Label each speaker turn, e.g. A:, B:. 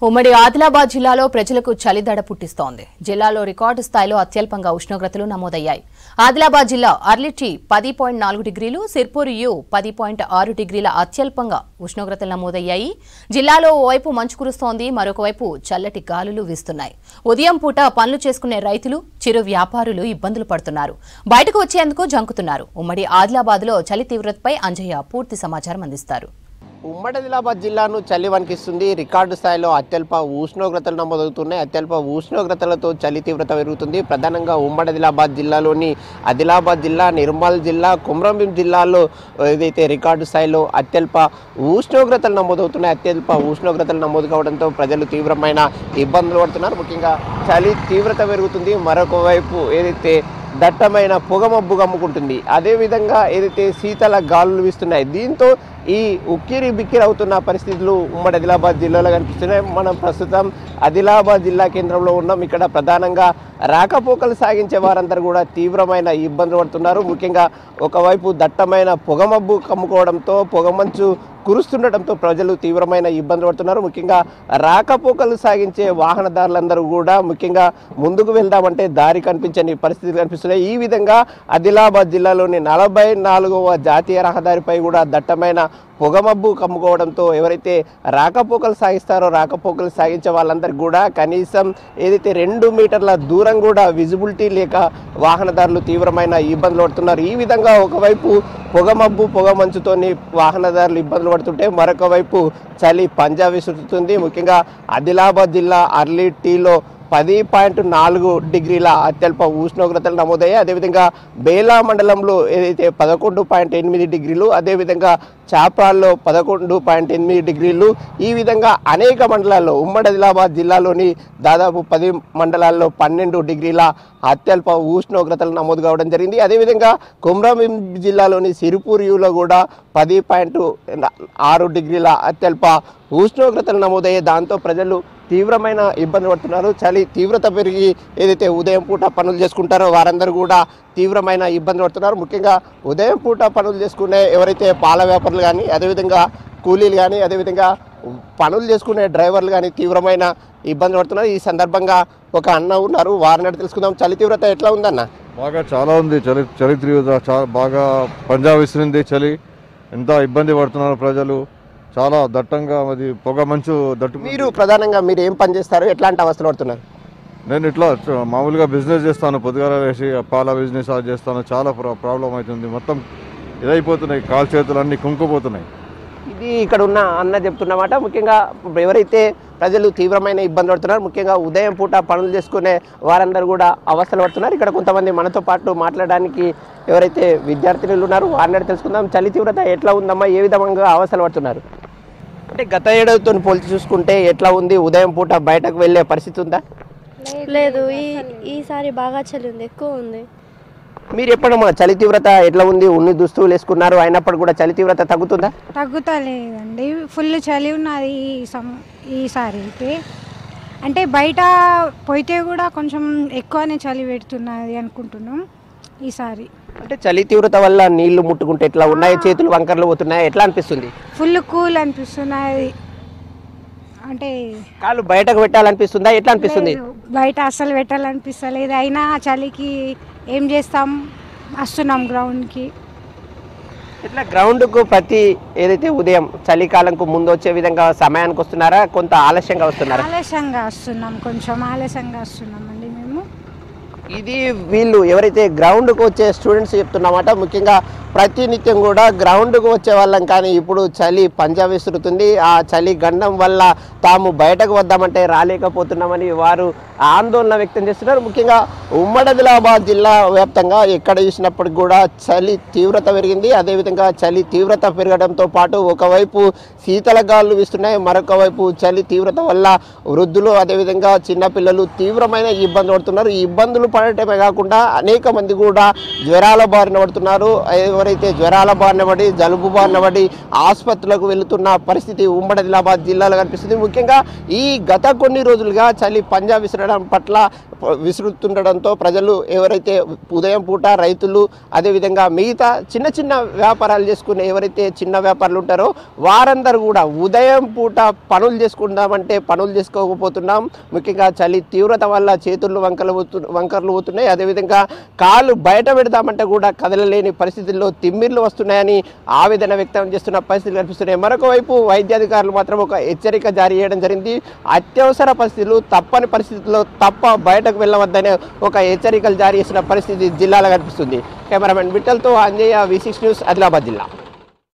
A: ఉమ్మడి ఆదిలాబాద్ జిల్లాలో ప్రజలకు చలిదడ పుట్టిస్తోంది. జిల్లాలో రికార్డు స్థాయిలో అత్యల్పంగా ఉష్ణోగ్రతలు నమోదయ్యాయి. ఆదిలాబాద్ జిల్లా అర్లిటి 10.4 డిగ్రీలు, సిర్పూర్ యు 10.6 డిగ్రీల అత్యల్పంగా ఉష్ణోగ్రతలు నమోదయ్యాయి. జిల్లాలో ఓవైపు మంచు కురుస్తోంది, మరొక వైపు చల్లటి గాలులు వీస్తున్నాయి. ఉదయం పూట పనులు చేసుకునే రైతులు, చిరు వ్యాపారులు ఇబ్బందులు పడుతున్నారు. బయటకు వచ్చేందుకు జంకుతున్నారు. ఉమ్మడి ఆదిలాబాద్లో చలి తీవ్రతపై అంజయ్య పూర్తి సమాచారం అందిస్తారు.
B: ఉమ్మడి ఆదిలాబాద్ జిల్లాను చలి వణికిస్తుంది. రికార్డు స్థాయిలో అత్యల్ప ఉష్ణోగ్రతలు నమోదవుతున్నాయి. అత్యల్ప ఉష్ణోగ్రతలతో చలి తీవ్రత పెరుగుతుంది. ప్రధానంగా ఉమ్మడి ఆదిలాబాద్ జిల్లాలోని ఆదిలాబాద్ జిల్లా, నిర్మల్ జిల్లా, కొమరంభీం జిల్లాలో ఏదైతే రికార్డు స్థాయిలో అత్యల్ప ఉష్ణోగ్రతలు నమోదవుతున్నాయి. అత్యల్ప ఉష్ణోగ్రతలు నమోదు కావడంతో ప్రజలు తీవ్రమైన ఇబ్బందులు పడుతున్నారు. ముఖ్యంగా చలి తీవ్రత పెరుగుతుంది. మరొక వైపు ఏదైతే దట్టమైన పొగమబ్బు కమ్ముకుంటుంది. అదేవిధంగా ఏదైతే శీతల గాలులు వీస్తున్నాయి. దీంతో ఈ ఉక్కిరి బిక్కిరి అవుతున్న పరిస్థితులు ఉమ్మడి ఆదిలాబాద్ జిల్లాలో కనిపిస్తున్నాయి. మనం ప్రస్తుతం ఆదిలాబాద్ జిల్లా కేంద్రంలో ఉన్నాం. ఇక్కడ ప్రధానంగా రాకపోకలు సాగించే వారందరూ కూడా తీవ్రమైన ఇబ్బందులు పడుతున్నారు. ముఖ్యంగా ఒకవైపు దట్టమైన పొగమబ్బు కమ్ముకోవడంతో, పొగమంచు కురుస్తుండటంతో ప్రజలు తీవ్రమైన ఇబ్బందులు పడుతున్నారు. ముఖ్యంగా రాకపోకలు సాగించే వాహనదారులందరూ కూడా ముఖ్యంగా ముందుకు వెళ్దామంటే దారి కనిపించని పరిస్థితులు కనిపిస్తున్నాయి. ఈ విధంగా ఆదిలాబాద్ జిల్లాలోని 44వ జాతీయ రహదారిపై కూడా దట్టమైన పొగమబ్బు కమ్ముకోవడంతో ఎవరైతే రాకపోకలు సాగిస్తారో రాకపోకలు సాగించే వాళ్ళందరికీ కూడా కనీసం ఏదైతే 2 మీటర్ల దూరం కూడా విజిబిలిటీ లేక వాహనదారులు తీవ్రమైన ఇబ్బందులు పడుతున్నారు. ఈ విధంగా ఒకవైపు పొగమబ్బు పొగమంచుతోని వాహనదారులు ఇబ్బందులు పడుతుంటే మరొక వైపు చలి పంజా విసురుతుంది. ముఖ్యంగా ఆదిలాబాద్ జిల్లా అర్లిటీలో 10.4 డిగ్రీల అత్యల్ప ఉష్ణోగ్రతలు నమోదయ్యాయి. అదేవిధంగా బేలా మండలంలో ఏదైతే 11.8 డిగ్రీలు, అదేవిధంగా చాప్రాల్లో 11.8 డిగ్రీలు, ఈ విధంగా అనేక మండలాల్లో ఉమ్మడి ఆదిలాబాద్ జిల్లాలోని దాదాపు 10 మండలాల్లో 12 డిగ్రీల అత్యల్ప ఉష్ణోగ్రతలు నమోదు కావడం జరిగింది. అదేవిధంగా కొమరంభీం జిల్లాలోని సిర్పూర్ యులో కూడా 10.6 డిగ్రీల అత్యల్ప ఉష్ణోగ్రతలు నమోదయ్యాయి. దాంతో ప్రజలు తీవ్రమైన ఇబ్బంది పడుతున్నారు. చలి తీవ్రత పెరిగి ఏదైతే ఉదయం పూట పనులు చేసుకుంటారో వారందరూ కూడా తీవ్రమైన ఇబ్బంది పడుతున్నారు. ముఖ్యంగా ఉదయం పూట పనులు చేసుకునే ఎవరైతే పాల వ్యాపారులు కానీ, అదేవిధంగా కూలీలు కానీ, అదేవిధంగా పనులు చేసుకునే డ్రైవర్లు కానీ తీవ్రమైన ఇబ్బంది పడుతున్నారు. ఈ సందర్భంగా ఒక అన్న ఉన్నారు, వారిని అడిగి తెలుసుకుందాం. చలి తీవ్రత ఎట్లా ఉందన్న?
C: బాగా చాలా ఉంది. చలి తీవ్రత చాలా బాగా పంజా విసిరింది. చలి ఎంత ఇబ్బంది పడుతున్నారు ప్రజలు. చాలా దట్టంగా అది పొగ మంచు దట్టు.
B: మీరు ప్రధానంగా మీరు ఏం పని చేస్తారు, ఎట్లాంటి అవస్థలు పడుతున్నారు?
C: నేను ఇట్లా మామూలుగా బిజినెస్ చేస్తాను. పొద్దుగాల వేసి పాల బిజినెస్ అది చేస్తాను. చాలా ప్రాబ్లం అవుతుంది. మొత్తం ఇదైపోతున్నాయి, కాలు చేతులు అన్నీ కుంకుపోతున్నాయి.
B: ఇది ఇక్కడ ఉన్న అన్న చెప్తున్నమాట. ముఖ్యంగా ఎవరైతే ప్రజలు తీవ్రమైన ఇబ్బంది పడుతున్నారు, ముఖ్యంగా ఉదయం పూట పనులు చేసుకునే వారందరూ కూడా అవస్థలు పడుతున్నారు. ఇక్కడ కొంతమంది మనతో పాటు మాట్లాడడానికి ఎవరైతే విద్యార్థులు ఉన్నారో వారిని తెలుసుకుందాం. చలి తీవ్రత ఎట్లా ఉందమ్మా, ఏ విధంగా అవస్థలు పడుతున్నారు? అంటే గత ఏడాదితో పోల్చి చూసుకుంటే ఎట్లా ఉంది? ఉదయం పూట బయటకు వెళ్ళే పరిస్థితి ఉందా?
D: లేదు, ఈసారి బాగా చలి ఉంది, ఎక్కువ ఉంది.
B: మీరు ఎప్పుడమ్మా చలి తీవ్రత ఎట్లా ఉంది? ఉన్ని దుస్తులు వేసుకున్నారు, అయినప్పుడు కూడా చలి తీవ్రత తగ్గుతుందా?
E: తగ్గుతలేదండి, ఫుల్ చలి ఉన్నది ఈసారికి. అంటే బయట పోయితే కూడా కొంచెం ఎక్కువనే చలి పెడుతున్నది అనుకుంటున్నాం ఈసారి.
B: అంటే చలి తీవ్రత వల్ల నీళ్లు ముట్టుకుంటే ఎట్లా ఉన్నాయి? చేతులు వంకర్లు పోతున్నాయి, ఎట్లా అనిపిస్తుంది?
E: ఫుల్ కూల్ అనిపిస్తున్నది. అంటే
B: కాళ్ళు బయటకు పెట్టాలనిపిస్తుందా, ఎట్లా అనిపిస్తుంది?
E: బయట అస్సలు పెట్టాలనిపిస్తలేదు. అయినా చలికి ఏం చేస్తాం, వస్తున్నాం గ్రౌండ్కి.
B: ఇట్లా గ్రౌండ్కు ప్రతి ఏదైతే ఉదయం చలికాలంకు ముందు వచ్చే విధంగా సమయానికి వస్తున్నారా, కొంత ఆలస్యంగా వస్తున్నారా?
E: ఆలస్యంగా వస్తున్నాం, కొంచెం ఆలస్యంగా వస్తున్నాం అండి మేము.
B: ఇది వీళ్ళు ఎవరైతే గ్రౌండ్కు వచ్చే స్టూడెంట్స్ చెప్తున్నమాట. ముఖ్యంగా ప్రతినిత్యం కూడా గ్రౌండ్కు వచ్చే వాళ్ళం, కానీ ఇప్పుడు చలి పంజా విసురుతుంది. ఆ చలి గండం వల్ల తాము బయటకు వద్దామంటే రాలేకపోతున్నామని వారు ఆందోళన వ్యక్తం చేస్తున్నారు. ముఖ్యంగా ఉమ్మడి ఆదిలాబాద్ జిల్లా వ్యాప్తంగా ఎక్కడ చూసినప్పటికి కూడా చలి తీవ్రత పెరిగింది. అదేవిధంగా చలి తీవ్రత పెరగడంతో పాటు ఒకవైపు శీతల గాలులు వీస్తున్నాయి, మరొక వైపు చలి తీవ్రత వల్ల వృద్ధులు అదేవిధంగా చిన్నపిల్లలు తీవ్రమైన ఇబ్బంది పడుతున్నారు. ఈ ఇబ్బందులు పడటమే కాకుండా అనేక మంది కూడా జ్వరాల బారిన పడుతున్నారు. ఎవరైతే జ్వరాల బారిన పడి జలుబు బారిన పడి ఆసుపత్రులకు వెళుతున్న పరిస్థితి ఉమ్మడి ఆదిలాబాద్ జిల్లాలో కనిపిస్తుంది. ముఖ్యంగా ఈ గత కొన్ని రోజులుగా చలి పంజా విసరడం పట్ల విసురుతుండడంతో ప్రజలు ఎవరైతే ఉదయం పూట రైతులు అదేవిధంగా మిగతా చిన్న చిన్న వ్యాపారాలు చేసుకునే ఎవరైతే చిన్న వ్యాపారులు ఉంటారో వారందరూ కూడా ఉదయం పూట పనులు చేసుకుందామంటే పనులు చేసుకోకపోతున్నాం. ముఖ్యంగా చలి తీవ్రత వల్ల చేతులు వంకర్లు పోతున్నాయి. అదేవిధంగా కాళ్ళు బయట పెడదామంటే కూడా కదలలేని పరిస్థితుల్లో తిమ్మిర్లు వస్తున్నాయని ఆవేదన వ్యక్తం చేస్తున్న పరిస్థితులు కనిపిస్తున్నాయి. మరొక వైపు వైద్యాధికారులు మాత్రం ఒక హెచ్చరిక జారీ చేయడం జరిగింది. అత్యవసర పరిస్థితులు తప్పని పరిస్థితుల్లో తప్ప బయటకు వెళ్ళవద్దనే ఒక హెచ్చరికలు జారీ చేసిన పరిస్థితి జిల్లాలో కనిపిస్తుంది. కెమెరామెన్ బిట్టల్తో అంజయ్య, V6 న్యూస్, ఆదిలాబాద్ జిల్లా.